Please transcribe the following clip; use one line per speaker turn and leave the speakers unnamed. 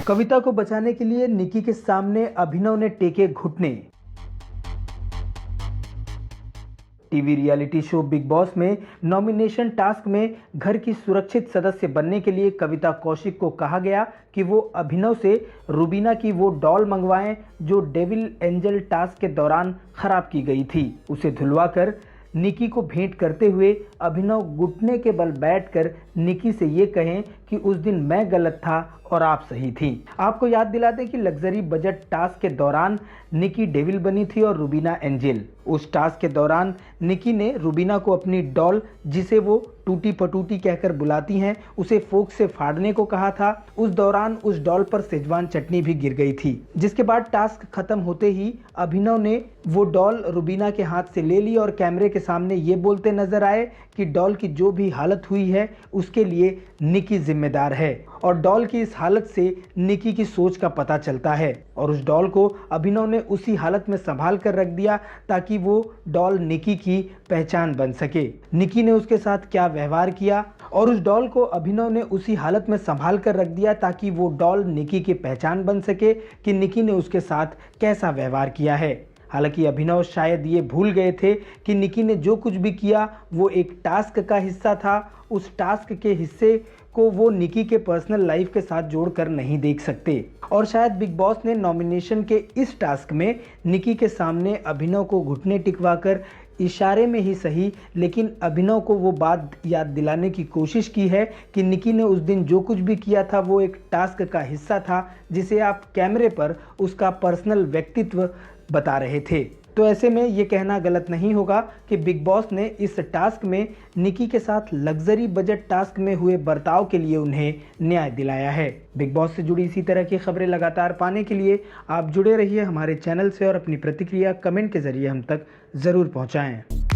कविता को बचाने के लिए निकी के सामने अभिनव ने टेके घुटने। TV reality show big boss में नॉमिनेशन टास्क में घर की सुरक्षित सदस्य बनने के लिए कविता कौशिक को कहा गया कि वो अभिनव से रुबीना की वो डॉल मंगवाएं जो डेविल एंजल टास्क के दौरान खराब की गई थी। उसे धुलवाकर निकी को भेंट करते हुए अभिनव घुटने के बल बैठकर निकी से ये कहें कि उस दिन मैं गलत था और आप सही थी। आपको याद दिला दें कि लग्जरी बजट टास्क के दौरान निकी डेविल बनी थी और रुबीना एंजल। उस टास्क के दौरान निकी ने रुबीना को अपनी डॉल, जिसे वो टूटी पटूटी कहकर बुलाती हैं, उसे फोक से फाड़ने को कहा था। उस दौरान उस डॉल पर सेजवान चटनी भी गिर गई थी, जिसके बाद टास्क खत्म होते ही अभिनव ने वो डॉल रुबीना के हाथ से ले ली और कैमरे के सामने ये बोलते नजर आए कि डॉल की जो भी हालत हुई है उसके लिए निकी जिम्मेदार है। और डॉल की इस हालत से निकी की सोच का पता चलता है और उस डॉल को अभिनव ने उसी हालत में संभाल कर रख दिया ताकि वो डॉल निकी की पहचान बन सके। निकी ने उसके साथ क्या व्यवहार किया और उस डॉल को अभिनव ने उसी हालत में संभाल कर रख दिया ताकि वो डॉल निकी की पहचान बन सके कि निकी ने उसके साथ कैसा व्यवहार किया है। हालांकि अभिनव शायद ये भूल गए थे कि निकी ने जो कुछ भी किया वो एक टास्क का हिस्सा था। उस टास्क के हिस्से को वो निकी के पर्सनल लाइफ के साथ जोड़कर नहीं देख सकते और शायद बिग बॉस ने नॉमिनेशन के इस टास्क में निकी के सामने अभिनव को घुटने टिकवाकर इशारे में ही सही, लेकिन अभिनव को वो बात याद दिलाने की कोशिश की है कि निकी ने उस दिन जो कुछ भी किया था वो एक टास्क का हिस्सा था, जिसे आप कैमरे पर उसका पर्सनल व्यक्तित्व बता रहे थे। तो ऐसे में ये कहना गलत नहीं होगा कि बिग बॉस ने इस टास्क में निकी के साथ लग्जरी बजट टास्क में हुए बर्ताव के लिए उन्हें न्याय दिलाया है। बिग बॉस से जुड़ी इसी तरह की खबरें लगातार पाने के लिए आप जुड़े रहिए हमारे चैनल से और अपनी प्रतिक्रिया कमेंट के जरिए हम तक ज़रूर पहुंचाएं।